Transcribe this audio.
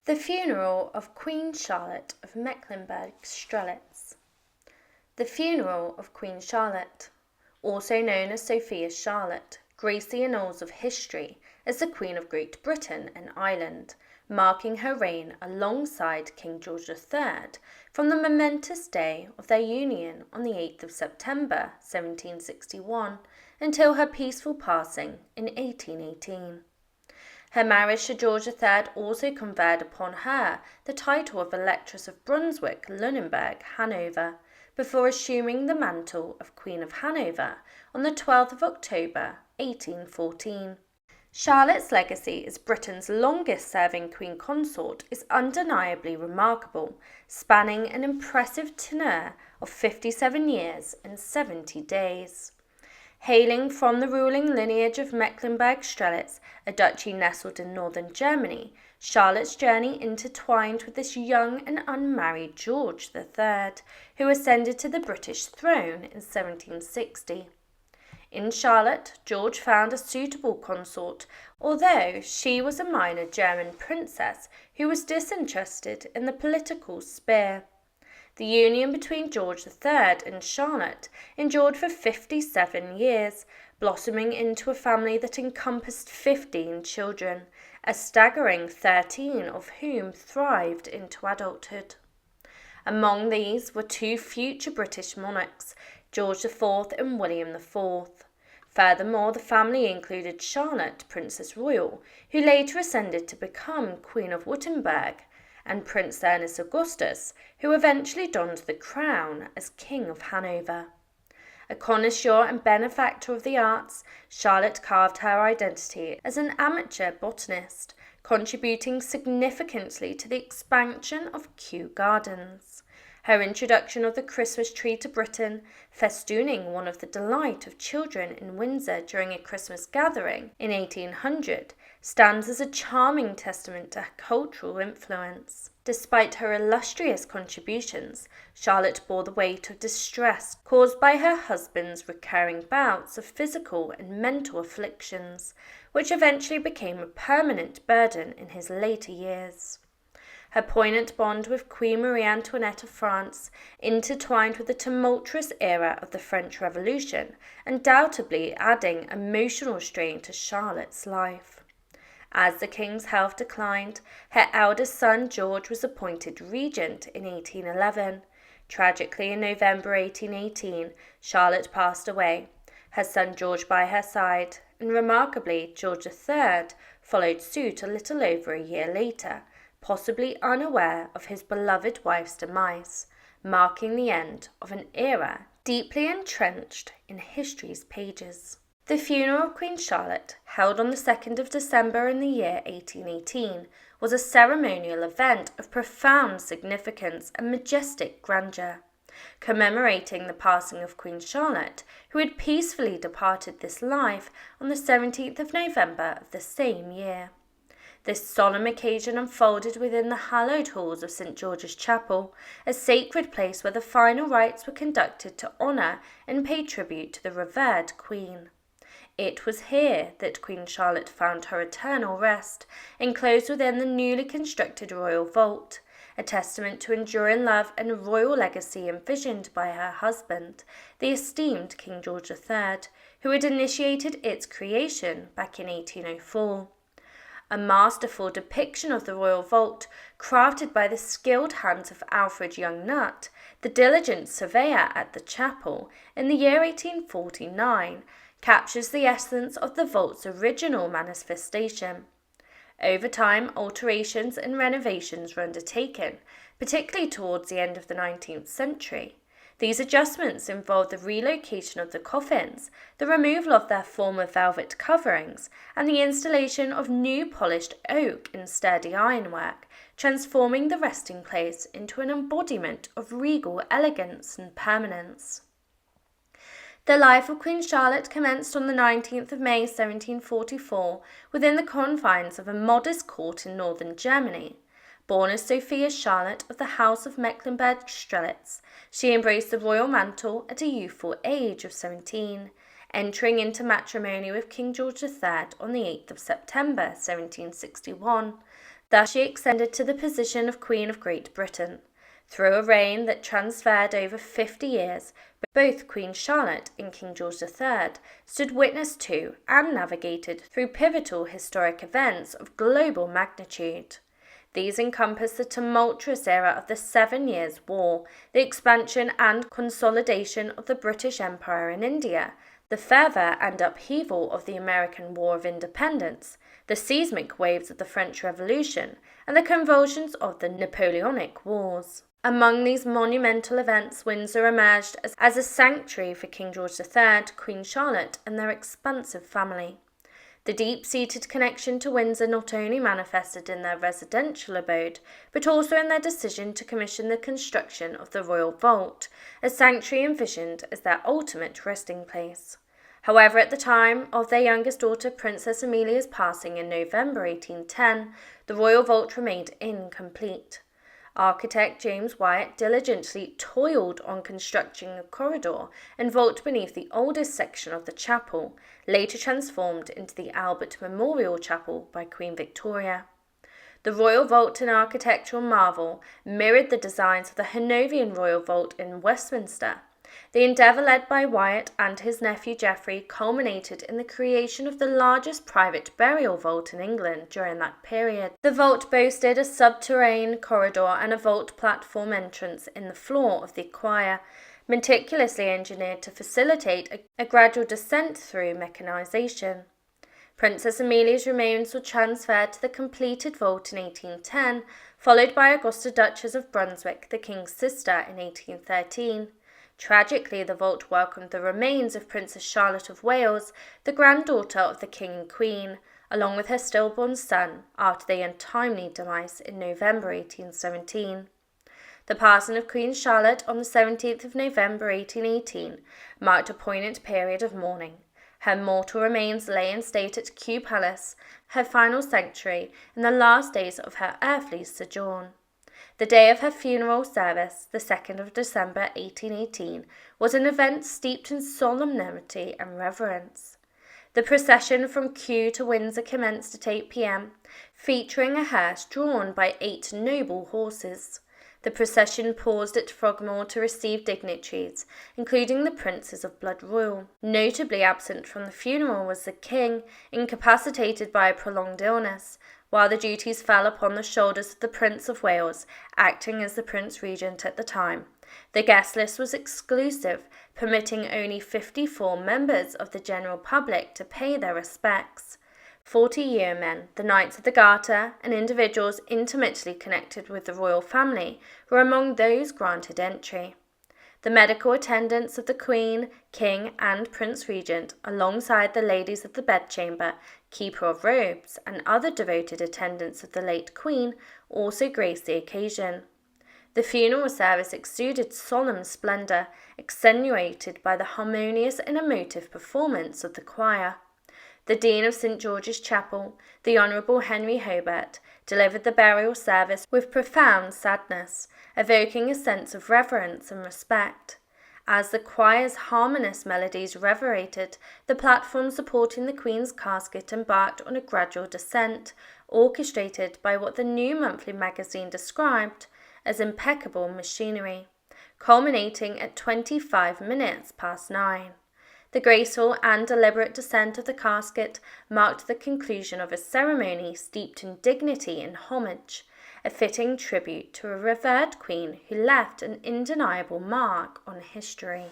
The funeral of Queen Charlotte of Mecklenburg-Strelitz. The funeral of Queen Charlotte, also known as Sophia Charlotte, graced the annals of history as the Queen of Great Britain and Ireland, marking her reign alongside King George III from the momentous day of their union on the 8th of September 1761 until her peaceful passing in 1818. Her marriage to George III also conferred upon her the title of Electress of Brunswick, Lunenburg, Hanover, before assuming the mantle of Queen of Hanover on the 12th of October 1814. Charlotte's legacy as Britain's longest-serving queen consort is undeniably remarkable, spanning an impressive tenure of 57 years and 70 days. Hailing from the ruling lineage of Mecklenburg-Strelitz, a duchy nestled in northern Germany, Charlotte's journey intertwined with this young and unmarried George III, who ascended to the British throne in 1760. In Charlotte, George found a suitable consort, although she was a minor German princess who was disinterested in the political sphere. The union between George III and Charlotte endured for 57 years, blossoming into a family that encompassed 15 children, a staggering 13 of whom thrived into adulthood. Among these were two future British monarchs, George IV and William IV. Furthermore, the family included Charlotte, Princess Royal, who later ascended to become Queen of Württemberg, and Prince Ernest Augustus, who eventually donned the crown as King of Hanover. A connoisseur and benefactor of the arts, Charlotte carved her identity as an amateur botanist, contributing significantly to the expansion of Kew Gardens. Her introduction of the Christmas tree to Britain, festooning one of the delight of children in Windsor during a Christmas gathering in 1800, stands as a charming testament to her cultural influence. Despite her illustrious contributions, Charlotte bore the weight of distress caused by her husband's recurring bouts of physical and mental afflictions, which eventually became a permanent burden in his later years. Her poignant bond with Queen Marie Antoinette of France, intertwined with the tumultuous era of the French Revolution, undoubtedly adding emotional strain to Charlotte's life. As the king's health declined, her eldest son George was appointed regent in 1811. Tragically, in November 1818, Charlotte passed away, her son George by her side, and remarkably, George III followed suit a little over a year later, possibly unaware of his beloved wife's demise, marking the end of an era deeply entrenched in history's pages. The funeral of Queen Charlotte, held on the 2nd of December in the year 1818, was a ceremonial event of profound significance and majestic grandeur, commemorating the passing of Queen Charlotte, who had peacefully departed this life on the 17th of November of the same year. This solemn occasion unfolded within the hallowed halls of St. George's Chapel, a sacred place where the final rites were conducted to honour and pay tribute to the revered Queen. It was here that Queen Charlotte found her eternal rest, enclosed within the newly constructed royal vault, a testament to enduring love and royal legacy envisioned by her husband, the esteemed King George III, who had initiated its creation back in 1804. A masterful depiction of the royal vault, crafted by the skilled hands of Alfred Young Nutt, the diligent surveyor at the chapel, in the year 1849, captures the essence of the vault's original manifestation. Over time, alterations and renovations were undertaken, particularly towards the end of the 19th century. These adjustments involved the relocation of the coffins, the removal of their former velvet coverings, and the installation of new polished oak and sturdy ironwork, transforming the resting place into an embodiment of regal elegance and permanence. The life of Queen Charlotte commenced on the 19th of May 1744 within the confines of a modest court in northern Germany. Born as Sophia Charlotte of the House of Mecklenburg-Strelitz, she embraced the royal mantle at a youthful age of 17, entering into matrimony with King George III on the 8th of September 1761. Thus she ascended to the position of Queen of Great Britain. Through a reign that transferred over 50 years, both Queen Charlotte and King George III stood witness to and navigated through pivotal historic events of global magnitude. These encompass the tumultuous era of the 7 Years' War, the expansion and consolidation of the British Empire in India, the fervour and upheaval of the American War of Independence, the seismic waves of the French Revolution, and the convulsions of the Napoleonic Wars. Among these monumental events, Windsor emerged as a sanctuary for King George III, Queen Charlotte, and their expansive family. The deep-seated connection to Windsor not only manifested in their residential abode, but also in their decision to commission the construction of the Royal Vault, a sanctuary envisioned as their ultimate resting place. However, at the time of their youngest daughter, Princess Amelia's passing in November 1810, the Royal Vault remained incomplete. Architect James Wyatt diligently toiled on constructing a corridor and vault beneath the oldest section of the chapel, later transformed into the Albert Memorial Chapel by Queen Victoria. The Royal Vault, an architectural marvel, mirrored the designs of the Hanoverian Royal Vault in Westminster. The endeavour led by Wyatt and his nephew Geoffrey culminated in the creation of the largest private burial vault in England during that period. The vault boasted a subterranean corridor and a vault platform entrance in the floor of the choir, meticulously engineered to facilitate a gradual descent through mechanisation. Princess Amelia's remains were transferred to the completed vault in 1810, followed by Augusta Duchess of Brunswick, the King's sister, in 1813. Tragically, the vault welcomed the remains of Princess Charlotte of Wales, the granddaughter of the King and Queen, along with her stillborn son, after their untimely demise in November 1817. The passing of Queen Charlotte on the 17th of November 1818 marked a poignant period of mourning. Her mortal remains lay in state at Kew Palace, her final sanctuary in the last days of her earthly sojourn. The day of her funeral service, the 2nd of December 1818, was an event steeped in solemnity and reverence. The procession from Kew to Windsor commenced at 8 p.m, featuring a hearse drawn by 8 noble horses. The procession paused at Frogmore to receive dignitaries, including the princes of blood royal. Notably absent from the funeral was the King, incapacitated by a prolonged illness, while the duties fell upon the shoulders of the Prince of Wales, acting as the Prince Regent at the time. The guest list was exclusive, permitting only 54 members of the general public to pay their respects. 40 yeomen, the Knights of the Garter, and individuals intimately connected with the royal family were among those granted entry. The medical attendants of the Queen, King, and Prince Regent, alongside the ladies of the bedchamber, keeper of robes, and other devoted attendants of the late Queen, also graced the occasion. The funeral service exuded solemn splendour, accentuated by the harmonious and emotive performance of the choir. The Dean of St. George's Chapel, the Honourable Henry Hobart, delivered the burial service with profound sadness, evoking a sense of reverence and respect. As the choir's harmonious melodies reverberated, the platform supporting the Queen's casket embarked on a gradual descent, orchestrated by what the New Monthly Magazine described as impeccable machinery, culminating at 25 minutes past 9. The graceful and deliberate descent of the casket marked the conclusion of a ceremony steeped in dignity and homage, a fitting tribute to a revered queen who left an undeniable mark on history.